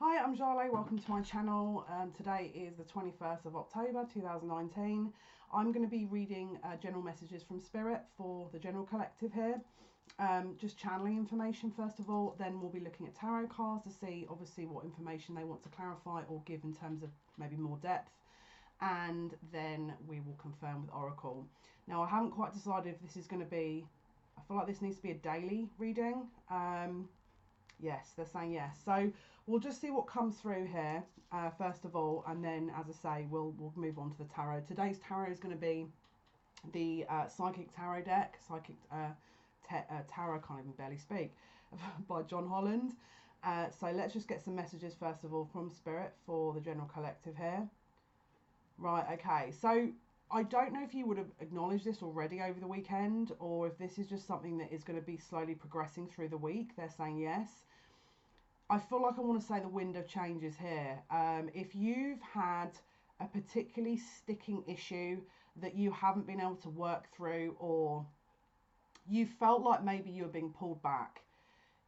Hi, I'm Jale, welcome to my channel. Today is the 21st of October 2019. I'm going to be reading general messages from Spirit for the general collective here. Just channeling information first of all, then we'll be looking at tarot cards to see obviously what information they want to clarify or give in terms of maybe more depth. And then we will confirm with Oracle. Now I haven't quite decided if this is going to be, I feel like this needs to be a daily reading. Yes, they're saying yes. So we'll just see what comes through here, first of all, and then, as I say, we'll move on to the tarot. Today's tarot is going to be the Psychic Tarot deck, Psychic Tarot, I can't even barely speak, by John Holland. So let's just get some messages, first of all, from Spirit for the general collective here. Right, okay. So I don't know if you would have acknowledged this already over the weekend, or if this is just something that is going to be slowly progressing through the week. They're saying yes. I feel like I want to say the wind of change is here. If you've had a particularly sticking issue that you haven't been able to work through, or you felt like maybe you were being pulled back,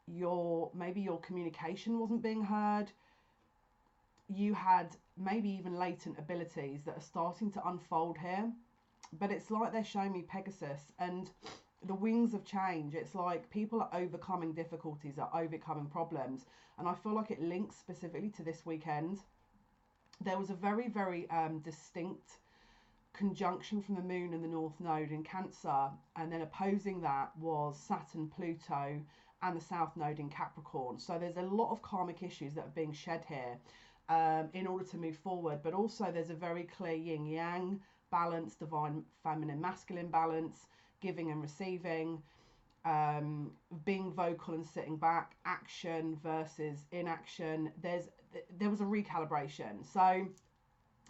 maybe your communication wasn't being heard, you had maybe even latent abilities that are starting to unfold here, but it's like they're showing me Pegasus and the wings of change. It's like people are overcoming difficulties, are overcoming problems, and I feel like it links specifically to this weekend. There was a very, very distinct conjunction from the moon and the north node in Cancer, and then opposing that was Saturn, Pluto, and the south node in Capricorn. So there's a lot of karmic issues that are being shed here in order to move forward, but also there's a very clear yin yang balance, divine feminine masculine balance, giving and receiving, being vocal and sitting back, action versus inaction. There was a recalibration. So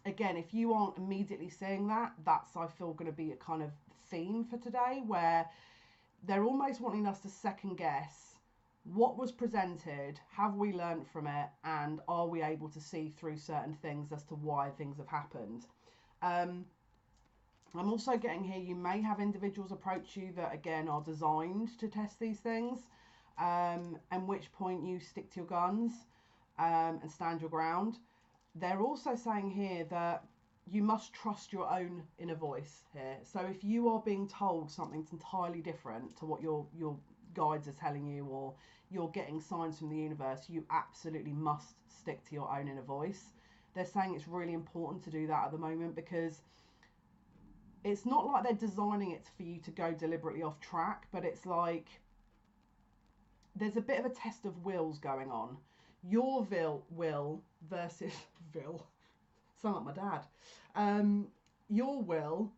again, if you aren't immediately seeing that, that's, I feel, going to be a kind of theme for today, where they're almost wanting us to second guess what was presented, have we learned from it, and are we able to see through certain things as to why things have happened. I'm also getting here, you may have individuals approach you that, again, are designed to test these things, and which point you stick to your guns and stand your ground. They're also saying here that you must trust your own inner voice here. So if you are being told something entirely different to what your guides are telling you, or you're getting signs from the universe, you absolutely must stick to your own inner voice. They're saying it's really important to do that at the moment, because it's not like they're designing it for you to go deliberately off track, but it's like there's a bit of a test of wills going on. Your will versus sound like my dad. Your will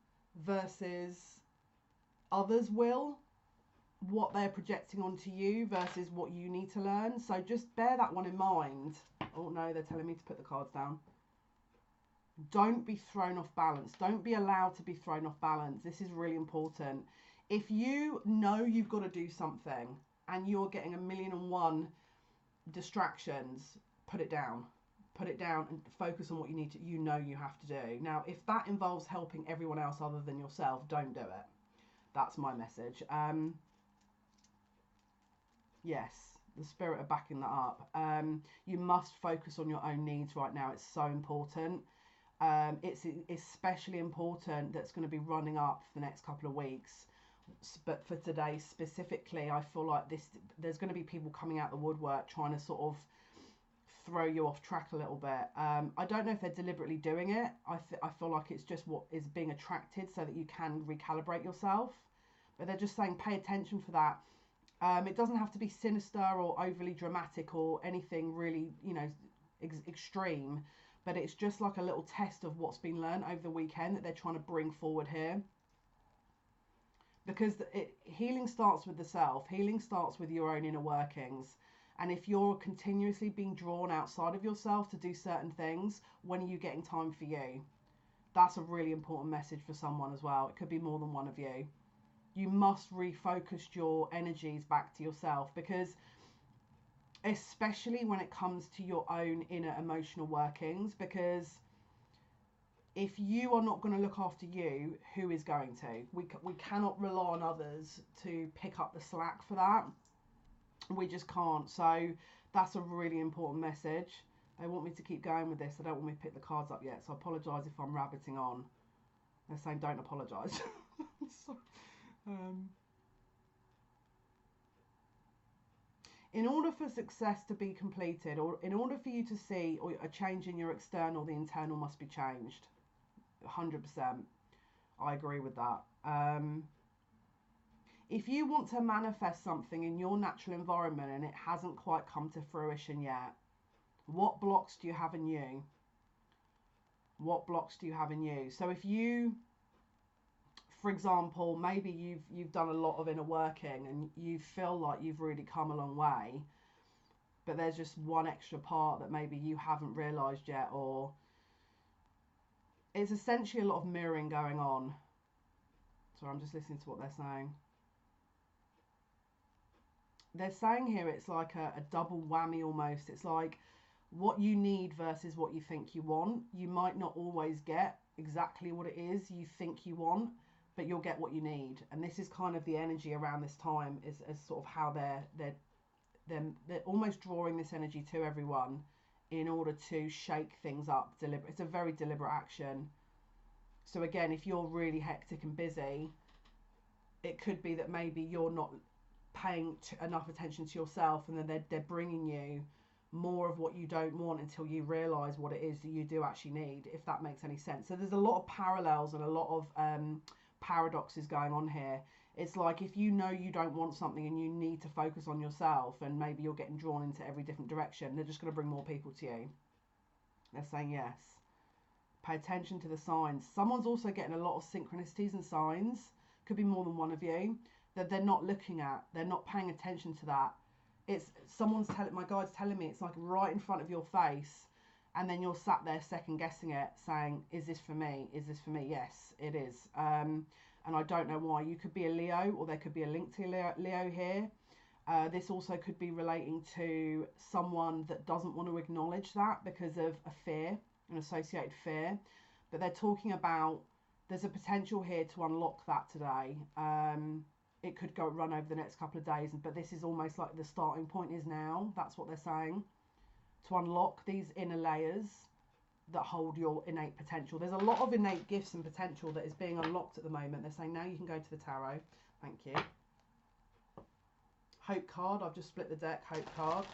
versus others' will, what they're projecting onto you versus what you need to learn. So just bear that one in mind. Oh no, they're telling me to put the cards down. Don't be thrown off balance. Don't be allowed to be thrown off balance. This is really important. If you know you've got to do something and you're getting 1,000,001 distractions, put it down. Put it down and focus on what you have to do. Now, if that involves helping everyone else other than yourself, don't do it. That's my message. Yes, the Spirit are backing that up. You must focus on your own needs right now. It's so important. It's especially important that's going to be running up for the next couple of weeks. But for today specifically, I feel like there's going to be people coming out the woodwork trying to sort of throw you off track a little bit. I don't know if they're deliberately doing it. I feel like it's just what is being attracted so that you can recalibrate yourself. But they're just saying pay attention for that. It doesn't have to be sinister or overly dramatic or anything really, extreme. But it's just like a little test of what's been learned over the weekend that they're trying to bring forward here. Because healing starts with the self. Healing starts with your own inner workings. And if you're continuously being drawn outside of yourself to do certain things, when are you getting time for you? That's a really important message for someone as well. It could be more than one of you. You must refocus your energies back to yourself, because especially when it comes to your own inner emotional workings, because if you are not going to look after you, who is going to? We cannot rely on others to pick up the slack for that. We just can't. So that's a really important message. They want me to keep going with this. They don't want me to pick the cards up yet. So I apologise if I'm rabbiting on. They're saying don't apologise. So, in order for success to be completed, or in order for you to see or a change in your external, the internal must be changed. 100%. I agree with that. If you want to manifest something in your natural environment and it hasn't quite come to fruition yet, what blocks do you have in you? What blocks do you have in you? So if you, for example, maybe you've done a lot of inner working and you feel like you've really come a long way, but there's just one extra part that maybe you haven't realised yet, or it's essentially a lot of mirroring going on. So I'm just listening to what they're saying. They're saying here it's like a double whammy almost. It's like what you need versus what you think you want. You might not always get exactly what it is you think you want, but you'll get what you need. And this is kind of the energy around this time, is as sort of how they're almost drawing this energy to everyone in order to shake things up. It's a very deliberate action. So again, if you're really hectic and busy, it could be that maybe you're not paying enough attention to yourself, and then they're bringing you more of what you don't want until you realize what it is that you do actually need, if that makes any sense. So there's a lot of parallels and a lot of paradoxes going on here. It's like if you know you don't want something and you need to focus on yourself, and maybe you're getting drawn into every different direction, they're just going to bring more people to you. They're saying yes. Pay attention to the signs. Someone's also getting a lot of synchronicities and signs. Could be more than one of you that they're not looking at. They're not paying attention to that. It's my guide's telling me it's like right in front of your face, and then you're sat there second guessing it, saying, is this for me? Is this for me? Yes, it is. And I don't know why. You could be a Leo, or there could be a link to Leo here. This also could be relating to someone that doesn't want to acknowledge that because of a fear, an associated fear. But they're talking about there's a potential here to unlock that today. It could run over the next couple of days, but this is almost like the starting point is now. That's what they're saying. To unlock these inner layers that hold your innate potential. There's a lot of innate gifts and potential that is being unlocked at the moment. They're saying now you can go to the tarot. Thank you. Hope card. I've just split the deck. Hope card.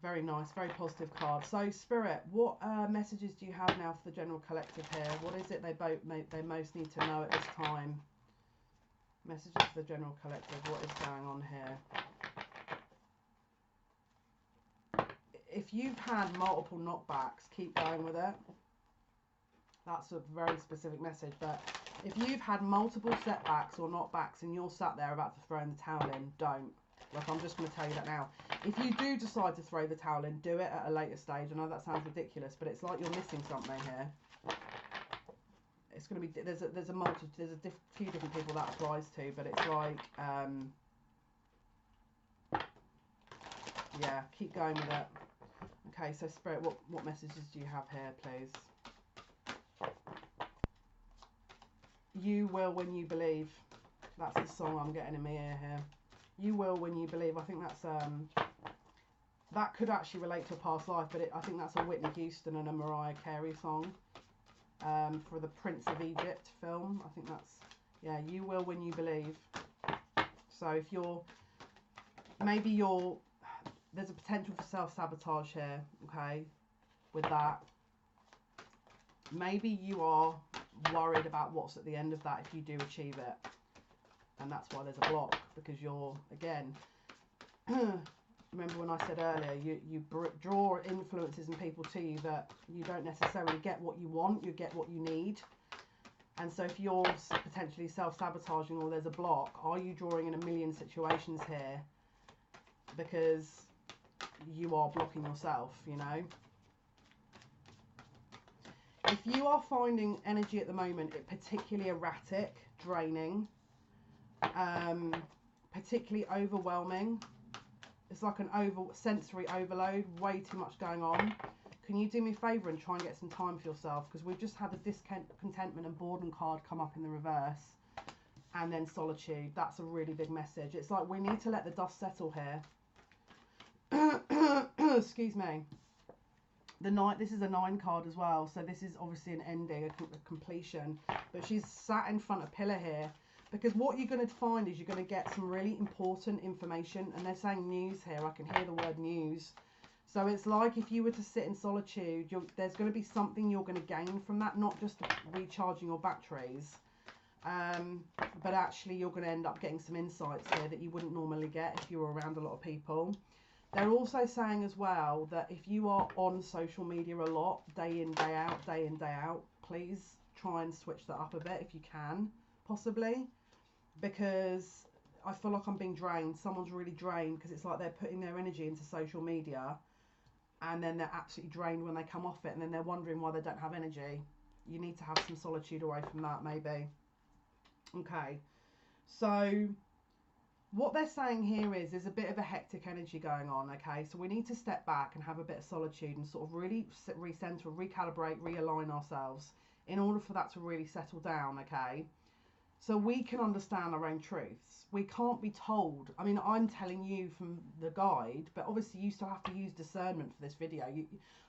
Very nice. Very positive card. So Spirit, what messages do you have now for the general collective here? What is it they most need to know at this time? Messages for the general collective. What is going on here? If you've had multiple knockbacks, keep going with it. That's a very specific message. But if you've had multiple setbacks or knockbacks and you're sat there about to throw in the towel in, don't. Like, I'm just going to tell you that now. If you do decide to throw the towel in, do it at a later stage. I know that sounds ridiculous, but it's like you're missing something here. It's going to be, there's a few different people that applies to, but it's like, yeah, keep going with it. Okay, so Spirit, what messages do you have here, please? You will when you believe. That's the song I'm getting in my ear here. You will when you believe. I think that's that could actually relate to a past life, but I think that's a Whitney Houston and a Mariah Carey song. For the Prince of Egypt film. I think that's, yeah, you will when you believe. So if there's a potential for self-sabotage here, okay, with that. Maybe you are worried about what's at the end of that if you do achieve it. And that's why there's a block, because you're, again, remember when I said earlier, you draw influences and people to you that you don't necessarily get what you want, you get what you need. And so if you're potentially self-sabotaging or there's a block, are you drawing in a million situations here because you are blocking yourself, you know? If you are finding energy at the moment, particularly erratic, draining, particularly overwhelming, it's like an sensory overload, way too much going on. Can you do me a favour and try and get some time for yourself? Because we've just had the discontentment and boredom card come up in the reverse. And then solitude. That's a really big message. It's like we need to let the dust settle here. Excuse me. The Knight, this is a 9 card as well, so this is obviously an ending, a completion. But she's sat in front of Pillar here, because what you're going to find is you're going to get some really important information, and they're saying news here. I can hear the word news. So it's like if you were to sit in solitude, there's going to be something you're going to gain from that, not just recharging your batteries, but actually you're going to end up getting some insights here that you wouldn't normally get if you were around a lot of people. They're also saying as well that if you are on social media a lot, day in, day out, please try and switch that up a bit if you can, possibly. Because I feel like I'm being drained. Someone's really drained because it's like they're putting their energy into social media and then they're absolutely drained when they come off it, and then they're wondering why they don't have energy. You need to have some solitude away from that, maybe. Okay. So what they're saying here is there's a bit of a hectic energy going on, okay? So we need to step back and have a bit of solitude and sort of really recenter, recalibrate, realign ourselves in order for that to really settle down, okay? So we can understand our own truths. We can't be told. I mean, I'm telling you from the guide, but obviously you still have to use discernment for this video.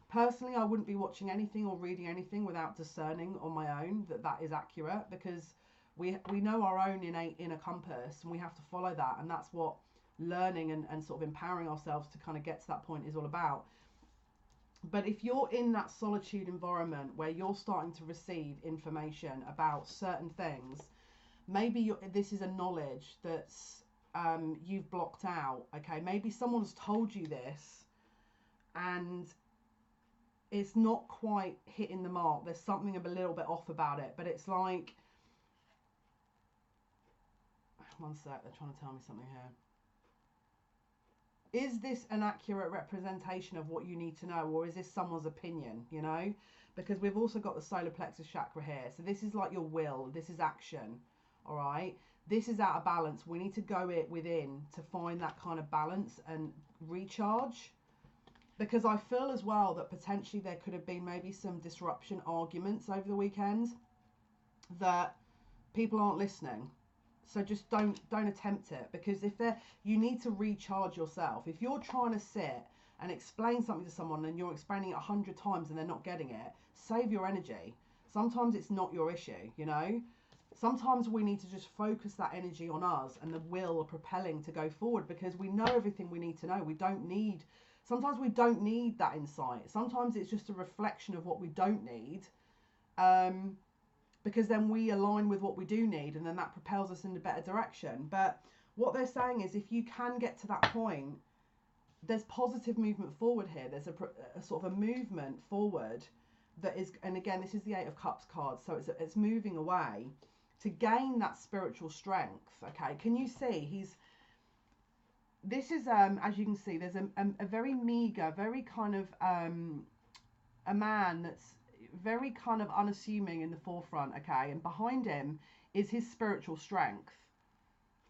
Personally, I wouldn't be watching anything or reading anything without discerning on my own that is accurate, because we know our own innate inner compass, and we have to follow that, and that's what learning and sort of empowering ourselves to kind of get to that point is all about. But if you're in that solitude environment where you're starting to receive information about certain things, maybe this is a knowledge that's you've blocked out, okay? Maybe someone's told you this and it's not quite hitting the mark. There's something a little bit off about it, but it's like, one sec, they're trying to tell me something here. Is this an accurate representation of what you need to know, or is this someone's opinion, you know? Because we've also got the solar plexus chakra here. So this is like your will, this is action. All right, this is out of balance. We need to go within to find that kind of balance and recharge, because I feel as well that potentially there could have been maybe some disruption arguments over the weekend that people aren't listening. So just don't attempt it, because you need to recharge yourself. If you're trying to sit and explain something to someone and you're explaining it 100 times and they're not getting it, save your energy. Sometimes it's not your issue, you know. Sometimes we need to just focus that energy on us and the will of propelling to go forward, because we know everything we need to know. Sometimes we don't need that insight. Sometimes it's just a reflection of what we don't need, because then we align with what we do need, and then that propels us in a better direction. But what they're saying is if you can get to that point, there's positive movement forward here. There's a sort of a movement forward that is, and again, this is the 8 of Cups card, so it's moving away to gain that spiritual strength. Okay, can you see this is as you can see, there's a very meager, very kind of a man that's very kind of unassuming in the forefront, okay, and behind him is his spiritual strength.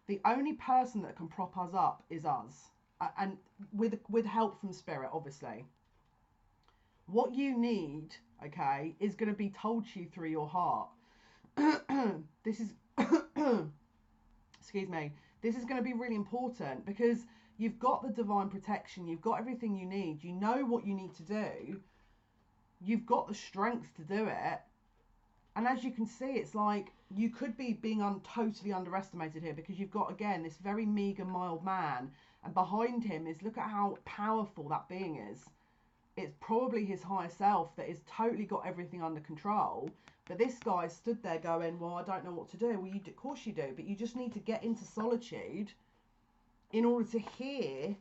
The only person that can prop us up is us, and with help from spirit, obviously. What you need, okay, is going to be told to you through your heart. This is excuse me, this is going to be really important, because you've got the divine protection, you've got everything you need, you know what you need to do, you've got the strength to do it. And as you can see, it's like you could be being totally underestimated here, because you've got, again, this very meager, mild man, and behind him is, look at how powerful that being is. It's probably his higher self that has totally got everything under control. But this guy stood there going, well, I don't know what to do. Well, of course you do, but you just need to get into solitude in order to hear,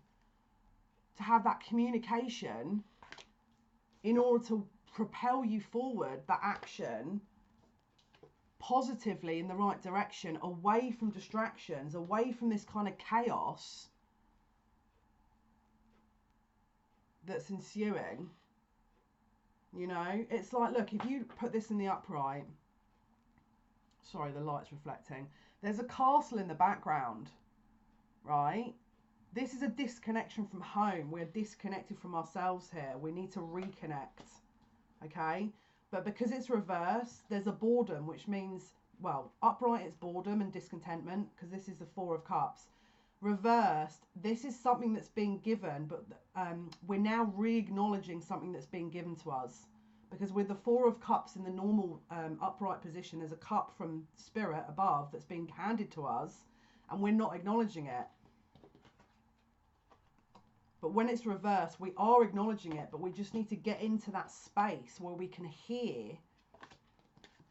to have that communication, in order to propel you forward, that action, positively in the right direction, away from distractions, away from this kind of chaos that's ensuing. You know, it's like, look, if you put this in the upright, sorry, the light's reflecting, there's a castle in the background, right? This is a disconnection from home. We're disconnected from ourselves here. We need to reconnect, okay? But because it's reversed, there's a boredom, which means, well, upright it's boredom and discontentment, because this is the 4 of Cups. Reversed, this is something that's being given, but we're now re-acknowledging something that's being given to us. Because with the Four of Cups in the normal upright position, there's a cup from Spirit above that's being handed to us, and we're not acknowledging it. But when it's reversed, we are acknowledging it, but we just need to get into that space where we can hear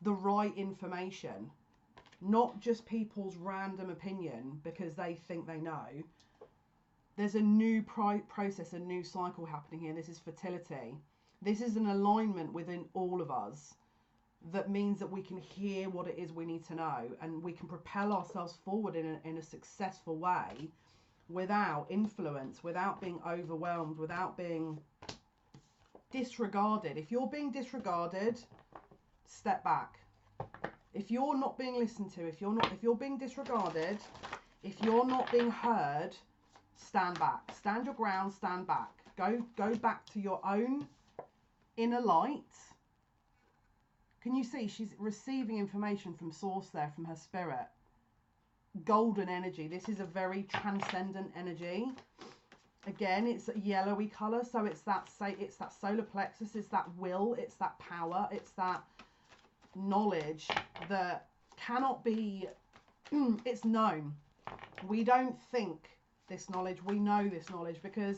the right information. Not just people's random opinion because they think they know. There's a new process, a new cycle happening here. This is fertility. This is an alignment within all of us that means that we can hear what it is we need to know, and we can propel ourselves forward in a successful way without influence, without being overwhelmed, without being disregarded. If you're being disregarded, step back. If you're not being listened to, if you're being disregarded, if you're not being heard, stand back. Stand your ground, stand back. Go back to your own inner light. Can you see she's receiving information from source there, from her spirit? Golden energy. This is a very transcendent energy. Again, it's a yellowy color, so it's that solar plexus, it's that will, it's that power, it's that knowledge that cannot be it's known. We don't think this knowledge, we know this knowledge because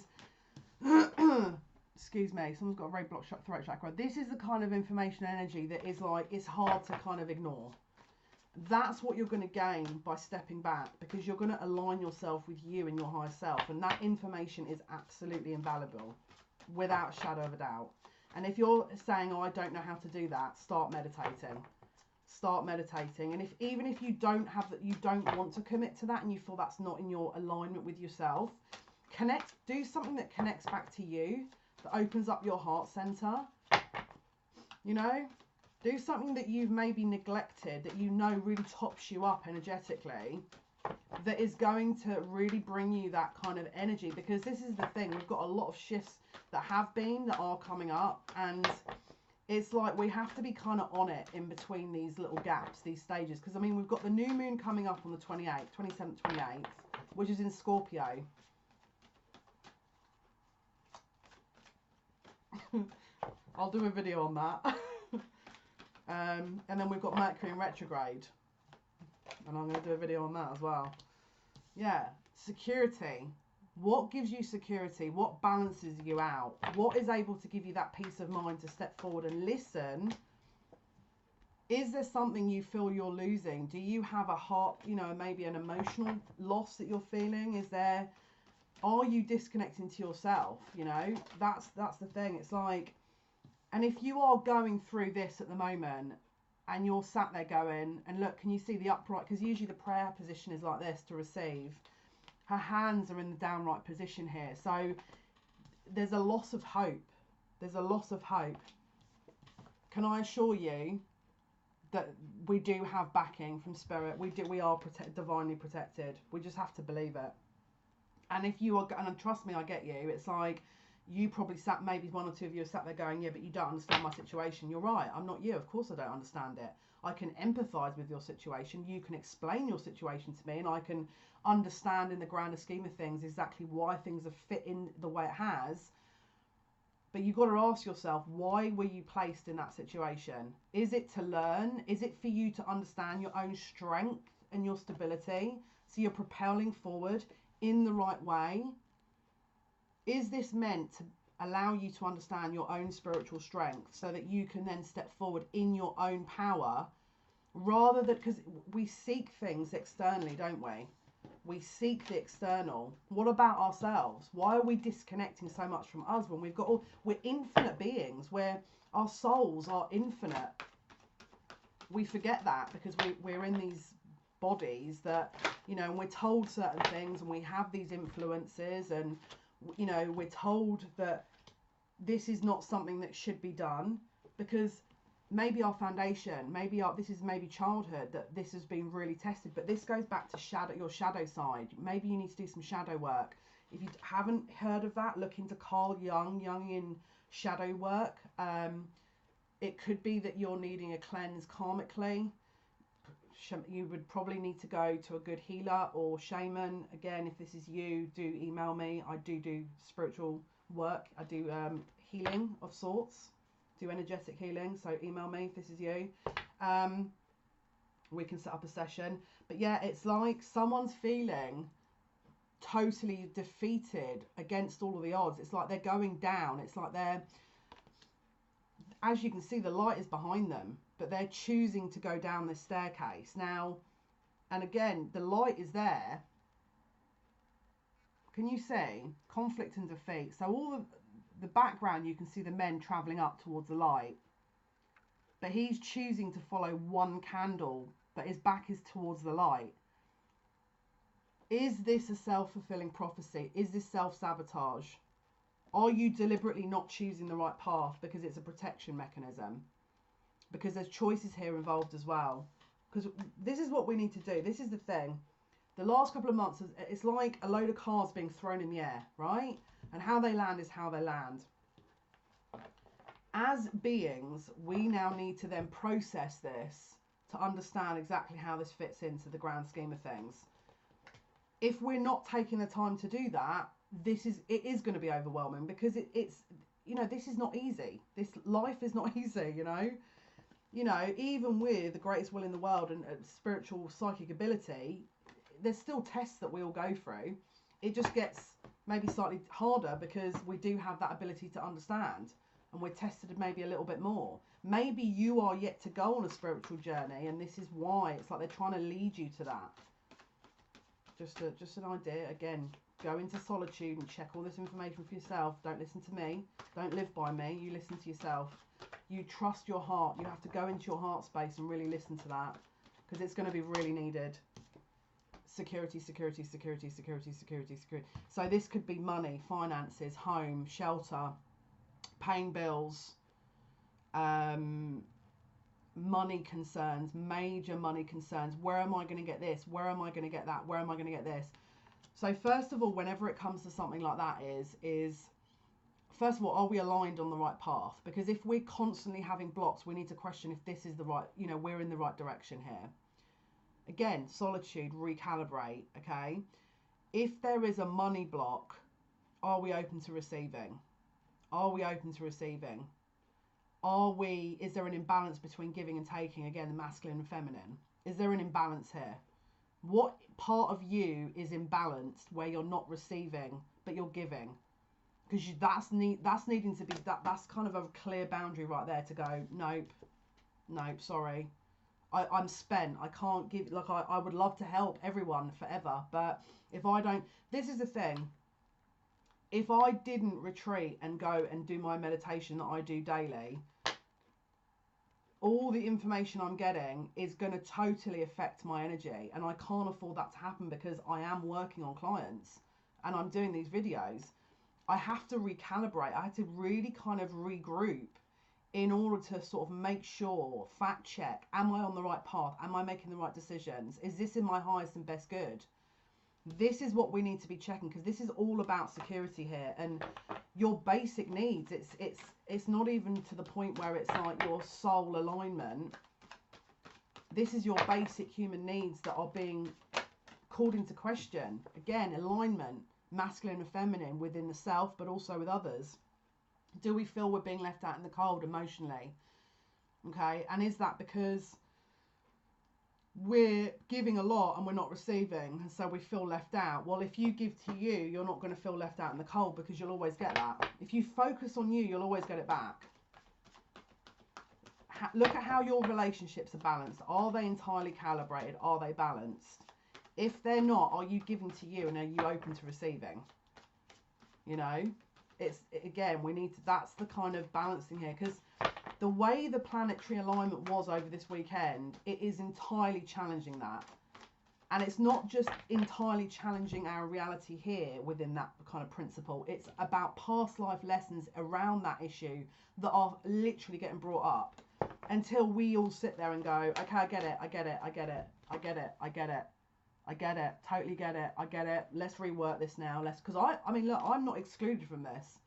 excuse me, someone's got a very blocked throat chakra. This is the kind of information energy that is like, it's hard to kind of ignore. That's what you're going to gain by stepping back, because you're going to align yourself with you and your higher self, and that information is absolutely invaluable without a shadow of a doubt. And if you're saying, oh, I don't know how to do that, start meditating. Start meditating. And even if you don't have that, you don't want to commit to that, and you feel that's not in your alignment with yourself, do something that connects back to you, that opens up your heart center. You know, do something that you've maybe neglected, that you know really tops you up energetically, that is going to really bring you that kind of energy. Because this is the thing, we've got a lot of shifts that have been, that are coming up, and it's like we have to be kind of on it in between these little gaps, these stages. Because I mean, we've got the new moon coming up on the 28th, 27th, 28th, which is in Scorpio. I'll do a video on that. And then we've got Mercury in retrograde, and I'm going to do a video on that as well. Yeah, security. What gives you security? What balances you out? What is able to give you that peace of mind to step forward and listen? Is there something you feel you're losing? Do you have a heart, you know, maybe an emotional loss that you're feeling? Are you disconnecting to yourself? You know, that's the thing. It's like, and if you are going through this at the moment and you're sat there going, and look, can you see the upright? Because usually the prayer position is like this to receive. Her hands are in the downright position here. So there's a loss of hope. There's a loss of hope. Can I assure you that we do have backing from spirit? We are divinely protected. We just have to believe it. And if you are, and trust me, I get you. It's like, you probably sat, maybe one or two of you have sat there going, yeah, but you don't understand my situation. You're right. I'm not you. Of course I don't understand it. I can empathise with your situation. You can explain your situation to me, and I can understand in the grander scheme of things exactly why things have fit in the way it has. But you've got to ask yourself, why were you placed in that situation? Is it to learn? Is it for you to understand your own strength and your stability, so you're propelling forward in the right way? Is this meant to allow you to understand your own spiritual strength, so that you can then step forward in your own power, rather than, because we seek things externally, don't we? We seek the external. What about ourselves? Why are we disconnecting so much from us when we're infinite beings, where our souls are infinite? We forget that because we're in these bodies that, you know, and we're told certain things, and we have these influences, and, you know, we're told that this is not something that should be done, because maybe our foundation, this is maybe childhood, that this has been really tested. But this goes back to your shadow side. Maybe you need to do some shadow work. If you haven't heard of that, look into Carl Jungian shadow work. It could be that you're needing a cleanse karmically. you would probably need to go to a good healer or shaman. Again, if this is you, do email me. I do spiritual work. I do healing of sorts, do energetic healing. So email me if this is you. We can set up a session. But yeah, it's like someone's feeling totally defeated against all of the odds. It's like they're going down. It's like they're, as you can see, the light is behind them, but they're choosing to go down this staircase now. And again, the light is there. Can you see conflict and defeat? So all the background, you can see the men traveling up towards the light, but he's choosing to follow one candle, but his back is towards the light. Is this a self-fulfilling prophecy? Is this self-sabotage? Are you deliberately not choosing the right path because it's a protection mechanism? Because there's choices here involved as well. Because this is what we need to do. This is the thing. The last couple of months, it's like a load of cards being thrown in the air, right? And how they land is how they land. As beings, we now need to then process this to understand exactly how this fits into the grand scheme of things. If we're not taking the time to do that, it is going to be overwhelming, because it's this is not easy. This life is not easy, even with the greatest will in the world and spiritual psychic ability, there's still tests that we all go through. It just gets maybe slightly harder because we do have that ability to understand, and we're tested maybe a little bit more. Maybe you are yet to go on a spiritual journey, and this is why it's like they're trying to lead you to that. Just an idea. Again, go into solitude and check all this information for yourself. Don't listen to me. Don't live by me. You listen to yourself. You trust your heart. You have to go into your heart space and really listen to that, because it's going to be really needed. Security, security, security, security, security, security. So this could be money, finances, home, shelter, paying bills, money concerns, major money concerns. Where am I going to get this? Where am I going to get that? Where am I going to get this? So first of all, whenever it comes to something like that is first of all, are we aligned on the right path? Because if we're constantly having blocks, we need to question if this is the right, we're in the right direction here. Again, solitude, recalibrate, okay? If there is a money block, are we open to receiving? Are we open to receiving? Is there an imbalance between giving and taking? Again, the masculine and feminine. Is there an imbalance here? What part of you is imbalanced where you're not receiving, but you're giving? Because that's needing to be, that's kind of a clear boundary right there to go, nope, sorry. I'm spent. I can't give, like, I would love to help everyone forever, but if I don't, this is the thing. If I didn't retreat and go and do my meditation that I do daily, all the information I'm getting is going to totally affect my energy, and I can't afford that to happen because I am working on clients and I'm doing these videos. I have to recalibrate. I have to really kind of regroup in order to sort of make sure, fact check, am I on the right path? Am I making the right decisions? Is this in my highest and best good? This is what we need to be checking, because this is all about security here and your basic needs. It's not even to the point where it's like your soul alignment. This is your basic human needs that are being called into question. Again, alignment, masculine and feminine within the self, but also with others. Do we feel we're being left out in the cold emotionally? Okay, and is that because we're giving a lot and we're not receiving, and so we feel left out? Well, if you give to you, you're not going to feel left out in the cold, because you'll always get that. If you focus on you, you'll always get it back. Look at how your relationships are balanced. Are they entirely calibrated? Are they balanced? If they're not, are you giving to you, and are you open to receiving? It's, again, we need to, that's the kind of balancing here, because the way the planetary alignment was over this weekend, it is entirely challenging that. And it's not just entirely challenging our reality here within that kind of principle. It's about past life lessons around that issue that are literally getting brought up, until we all sit there and go, okay, I get it, I get it, I get it, I get it, I get it. I get it, totally get it, I get it. Let's rework this now. Because I mean, look, I'm not excluded from this.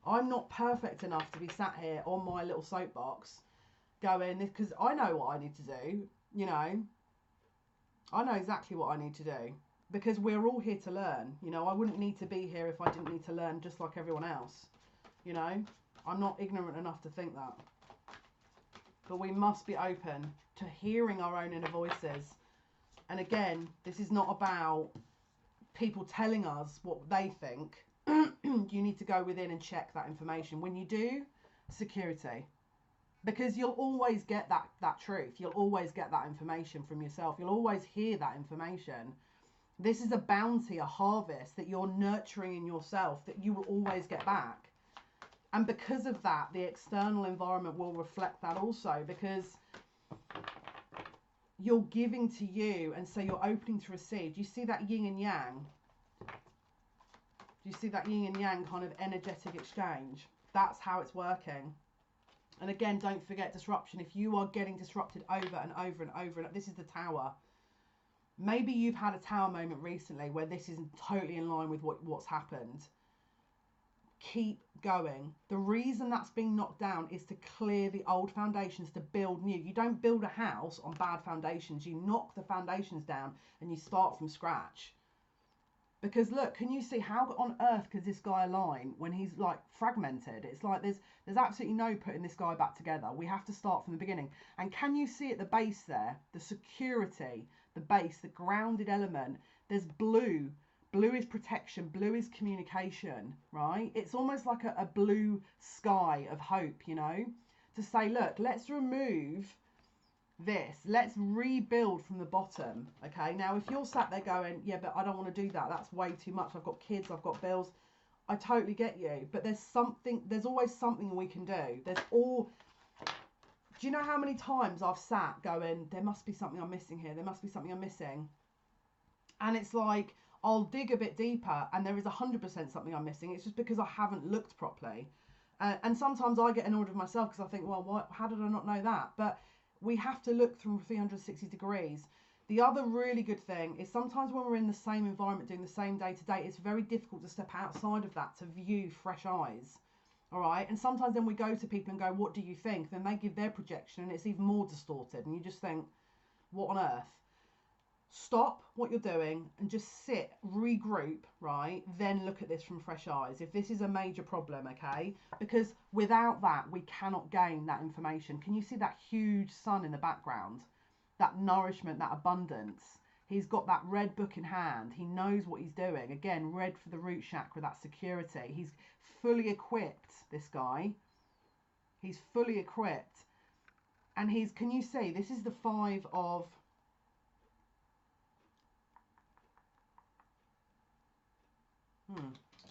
I'm not perfect enough to be sat here on my little soapbox going, because I know what I need to do, I know exactly what I need to do, because we're all here to learn. You know, I wouldn't need to be here if I didn't need to learn, just like everyone else. You know, I'm not ignorant enough to think that. But we must be open to hearing our own inner voices. And again, this is not about people telling us what they think. You need to go within and check that information. When you do, security. Because you'll always get that truth. You'll always get that information from yourself. You'll always hear that information. This is a bounty, a harvest that you're nurturing in yourself that you will always get back. And because of that, the external environment will reflect that also, because you're giving to you, and so you're opening to receive. Do you see that yin and yang? Do you see that yin and yang kind of energetic exchange? That's how it's working. And again, don't forget disruption. If you are getting disrupted over and over and over, and this is the tower. Maybe you've had a tower moment recently where this isn't totally in line with what's happened. Keep going. The reason that's being knocked down is to clear the old foundations to build new. You don't build a house on bad foundations. You knock the foundations down and you start from scratch. Because look, can you see how on earth could this guy align when he's like fragmented? It's like there's absolutely no putting this guy back together. We have to start from the beginning. And can you see at the base there, the security, the base, the grounded element, there's blue. Blue is protection, blue is communication, right? It's almost like a blue sky of hope, you know, to say, look, let's remove this. Let's rebuild from the bottom, okay? Now, if you're sat there going, yeah, but I don't want to do that. That's way too much. I've got kids, I've got bills. I totally get you. But there's always something we can do. Do you know how many times I've sat going, there must be something I'm missing here. There must be something I'm missing. And it's like, I'll dig a bit deeper and there is 100% something I'm missing. It's just because I haven't looked properly. And sometimes I get annoyed with myself because I think, well, how did I not know that? But we have to look from 360 degrees. The other really good thing is sometimes when we're in the same environment doing the same day to day, it's very difficult to step outside of that to view fresh eyes. All right. And sometimes then we go to people and go, what do you think? Then they give their projection and it's even more distorted. And you just think, what on earth? Stop what you're doing and just sit, regroup, right? Then look at this from fresh eyes. If this is a major problem, okay? Because without that, we cannot gain that information. Can you see that huge sun in the background? That nourishment, that abundance. He's got that red book in hand. He knows what he's doing. Again, red for the root chakra, that security. He's fully equipped, this guy. He's fully equipped. And can you see, this is the 5 of...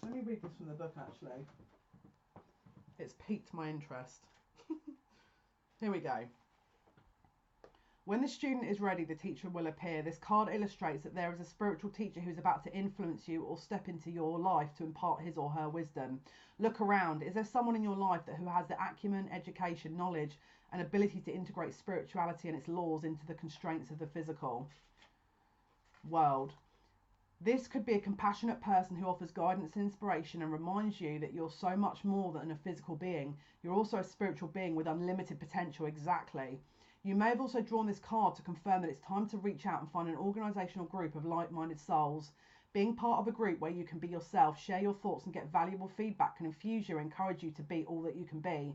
Let me read this from the book, actually. It's piqued my interest. Here we go. When the student is ready, the teacher will appear. This card illustrates that there is a spiritual teacher who is about to influence you or step into your life to impart his or her wisdom. Look around. Is there someone in your life who has the acumen, education, knowledge, and ability to integrate spirituality and its laws into the constraints of the physical world? This could be a compassionate person who offers guidance and inspiration and reminds you that you're so much more than a physical being. You're also a spiritual being with unlimited potential. Exactly. You may have also drawn this card to confirm that it's time to reach out and find an organisational group of like-minded souls. Being part of a group where you can be yourself, share your thoughts and get valuable feedback can infuse you and encourage you to be all that you can be.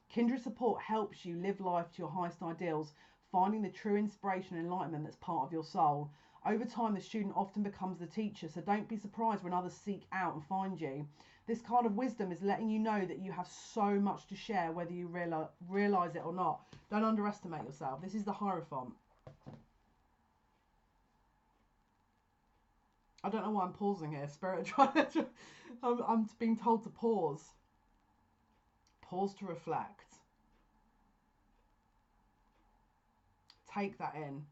Kindred support helps you live life to your highest ideals, finding the true inspiration and enlightenment that's part of your soul. Over time, the student often becomes the teacher, so don't be surprised when others seek out and find you. This card of wisdom is letting you know that you have so much to share, whether you realise it or not. Don't underestimate yourself. This is the Hierophant. I don't know why I'm pausing here. Spirit, I'm being told to pause. Pause to reflect. Take that in.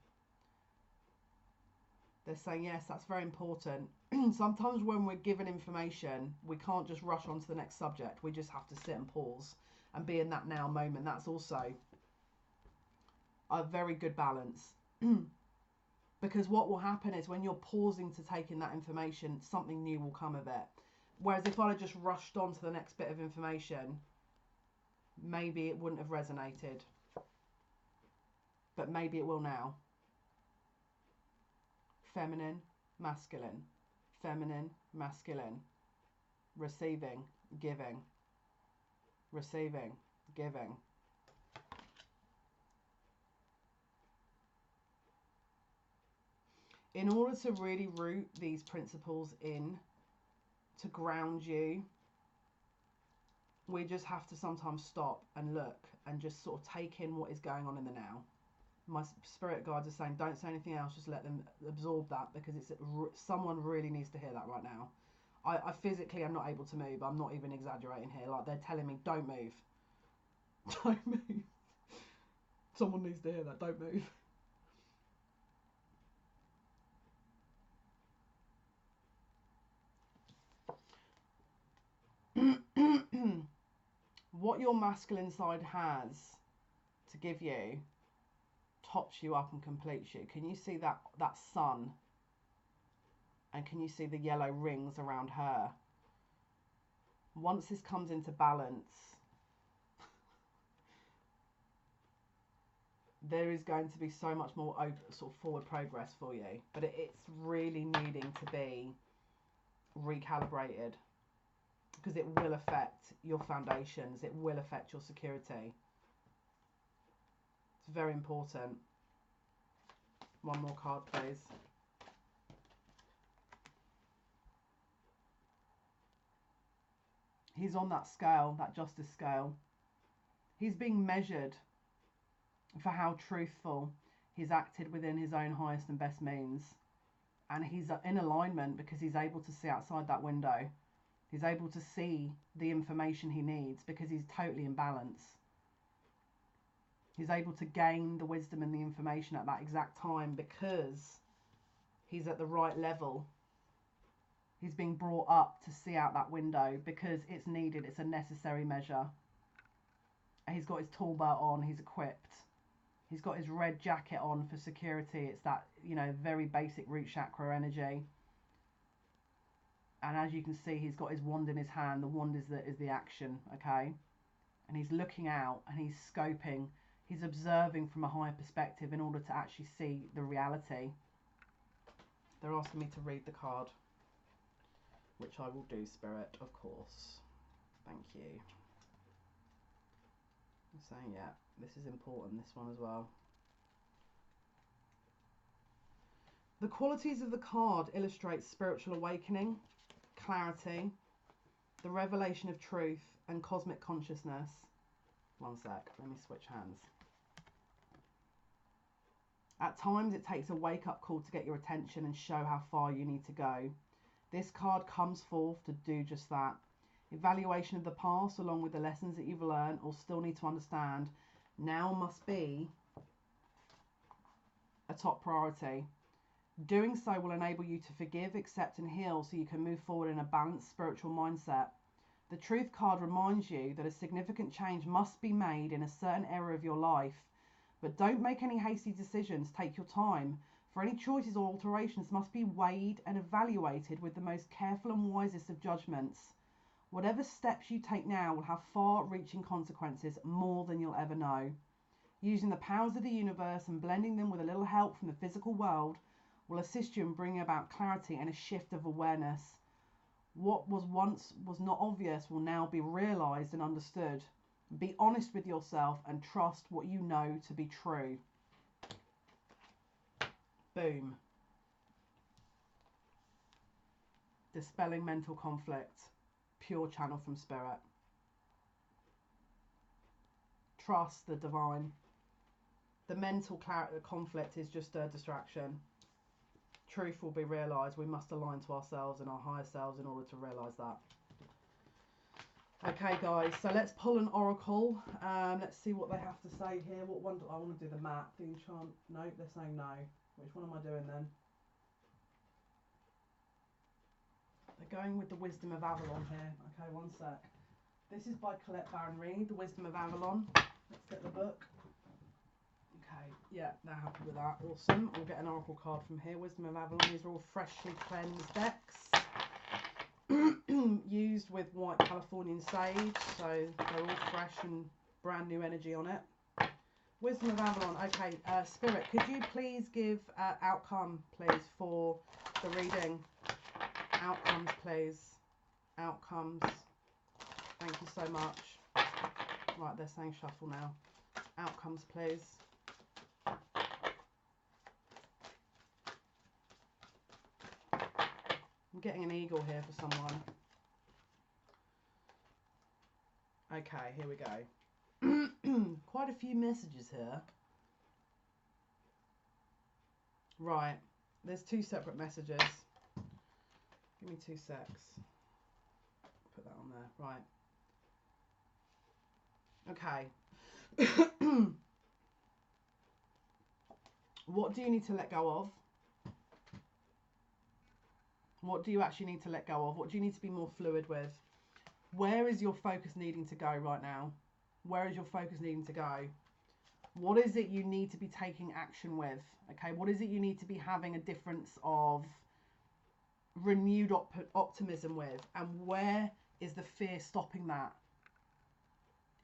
They're saying, yes, that's very important. Sometimes when we're given information, we can't just rush on to the next subject. We just have to sit and pause and be in that now moment. That's also a very good balance. Because what will happen is when you're pausing to take in that information, something new will come of it. Whereas if I had just rushed on to the next bit of information, maybe it wouldn't have resonated. But maybe it will now. feminine, masculine, feminine, masculine, receiving, giving, receiving, giving. In order to really root these principles in, to ground you, we just have to sometimes stop and look and just sort of take in what is going on in the now. My spirit guides are saying, don't say anything else, just let them absorb that, because it's someone really needs to hear that right now. I physically am not able to move. I'm not even exaggerating here. Like, they're telling me, don't move. Don't move. Someone needs to hear that. Don't move. What your masculine side has to give you tops you up and completes you. Can you see that sun? And can you see the yellow rings around her? Once this comes into balance, there is going to be so much more sort of forward progress for you. But it's really needing to be recalibrated, because it will affect your foundations. It will affect your security. It's very important. One more card, please. He's on that scale, that justice scale. He's being measured for how truthful he's acted within his own highest and best means. And he's in alignment because he's able to see outside that window. He's able to see the information he needs because he's totally in balance. He's able to gain the wisdom and the information at that exact time because he's at the right level. He's being brought up to see out that window because it's needed. It's a necessary measure. And he's got his tool belt on. He's equipped. He's got his red jacket on for security. It's that, you know, very basic root chakra energy. And as you can see, he's got his wand in his hand. The wand is the action, okay? And he's looking out and he's scoping. He's observing from a higher perspective in order to actually see the reality. They're asking me to read the card, which I will do, Spirit, of course. Thank you. I'm saying, yeah, this is important, this one as well. The qualities of the card illustrate spiritual awakening, clarity, the revelation of truth, and cosmic consciousness. One sec, let me switch hands. At times it takes a wake-up call to get your attention and show how far you need to go. This card comes forth to do just that. Evaluation of the past along with the lessons that you've learned or still need to understand now must be a top priority. Doing so will enable you to forgive, accept and heal so you can move forward in a balanced spiritual mindset. The Truth card reminds you that a significant change must be made in a certain area of your life. But don't make any hasty decisions. Take your time. For any choices or alterations must be weighed and evaluated with the most careful and wisest of judgments. Whatever steps you take now will have far-reaching consequences, more than you'll ever know. Using the powers of the universe and blending them with a little help from the physical world will assist you in bringing about clarity and a shift of awareness. What was once not obvious will now be realized and understood. Be honest with yourself and trust what you know to be true. Boom. Dispelling mental conflict. Pure channel from Spirit. Trust the divine. The mental conflict is just a distraction. Truth will be realised. We must align to ourselves and our higher selves in order to realise that. Okay guys, so let's pull an oracle. Let's see what they have to say here. What one do I want to do? The map, the enchant. No, they're saying no. Which one am I doing then? They're going with the Wisdom of Avalon here. Okay, one sec. This is by Colette Baron Reid, the Wisdom of Avalon. Let's get the book. Okay, yeah, they're happy with that. Awesome. We'll get an oracle card from here. Wisdom of Avalon. These are all freshly cleansed decks. Used with white Californian sage, so they're all fresh and brand new energy on it. Wisdom of Avalon. Okay, Spirit, could you please give outcome, please, for the reading? Outcomes, please. Outcomes. Thank you so much. Right, they're saying shuffle now. Outcomes, please. I'm getting an eagle here for someone. Okay, here we go. Quite a few messages here. Right, there's 2 separate messages. Give me 2 secs. Put that on there. Right. Okay. What do you need to let go of? What do you actually need to let go of? What do you need to be more fluid with? Where is your focus needing to go right now? Where is your focus needing to go? What is it you need to be taking action with? Okay, what is it you need to be having a difference of renewed optimism with? And where is the fear stopping that?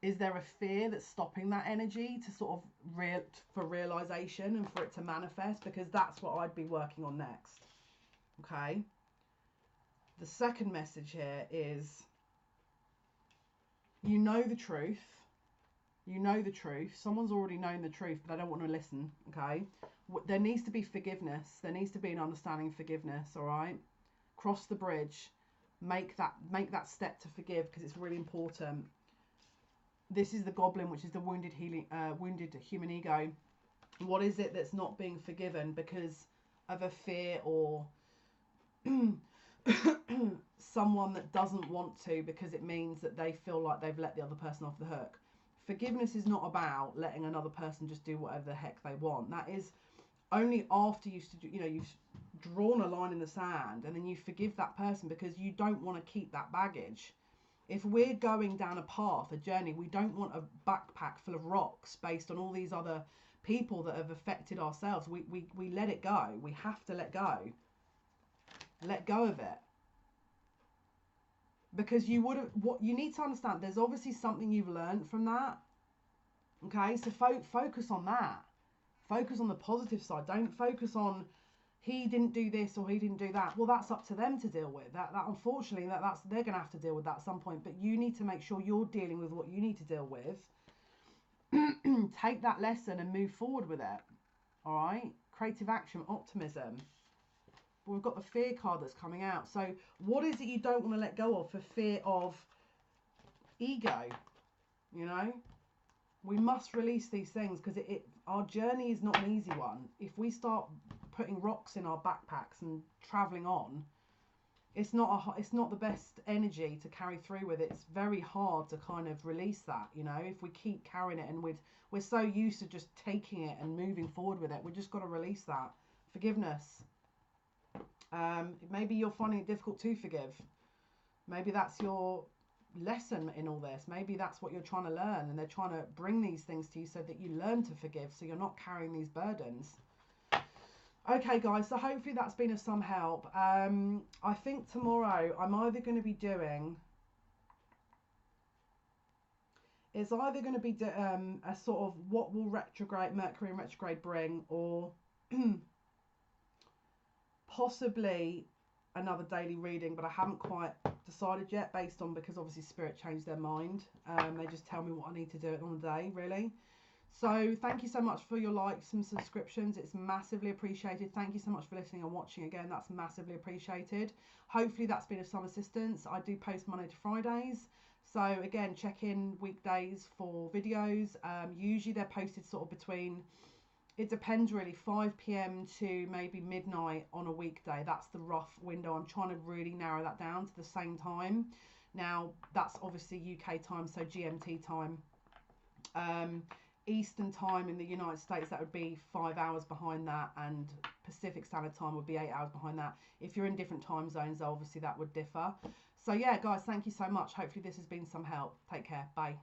Is there a fear that's stopping that energy to sort of for realization and for it to manifest? Because that's what I'd be working on next. Okay. The second message here is, you know the truth. You know the truth. Someone's already known the truth, but they don't want to listen. Okay. There needs to be forgiveness. There needs to be an understanding of forgiveness. All right. Cross the bridge. Make that step to forgive, because it's really important. This is the goblin, which is the wounded human ego. What is it that's not being forgiven because of a fear or someone that doesn't want to, because it means that they feel like they've let the other person off the hook? Forgiveness is not about letting another person just do whatever the heck they want. That is only after you've drawn a line in the sand, and then you forgive that person, because you don't want to keep that baggage. If we're going down a path, a journey, we don't want a backpack full of rocks based on all these other people that have affected ourselves. We let it go. We have to let go. Let go of it. Because you need to understand, there's obviously something you've learned from that. Okay, so focus on that. Focus on the positive side. Don't focus on, he didn't do this or he didn't do that. Well, that's up to them to deal with. That unfortunately, they're going to have to deal with that at some point. But you need to make sure you're dealing with what you need to deal with. Take that lesson and move forward with it. All right. Creative action, optimism. We've got the fear card that's coming out. So what is it you don't want to let go of for fear of ego? You know, we must release these things, because our journey is not an easy one. If we start putting rocks in our backpacks and traveling on, it's not the best energy to carry through with it. It's very hard to kind of release that, you know, if we keep carrying it, and we're so used to just taking it and moving forward with it. We just got to release that. Forgiveness. Maybe you're finding it difficult to forgive. Maybe that's your lesson in all this. Maybe that's what you're trying to learn, and they're trying to bring these things to you so that you learn to forgive, so you're not carrying these burdens. Okay guys, so hopefully that's been of some help. I think tomorrow I'm either going to be doing, it's either going to be a sort of what will Mercury in retrograde bring, or possibly another daily reading, but I haven't quite decided yet, because obviously Spirit changed their mind. They just tell me what I need to do on the day, really. So thank you so much for your likes and subscriptions. It's massively appreciated. Thank you so much for listening and watching again. That's massively appreciated. Hopefully that's been of some assistance. I do post Monday to Fridays. So again, check in weekdays for videos. Usually they're posted sort of between, it depends really, 5 p.m. to maybe midnight on a weekday. That's the rough window. I'm trying to really narrow that down to the same time. Now, that's obviously UK time, so GMT time. Eastern time in the United States, that would be 5 hours behind that, and Pacific Standard Time would be 8 hours behind that. If you're in different time zones, obviously that would differ. So yeah, guys, thank you so much. Hopefully this has been some help. Take care. Bye.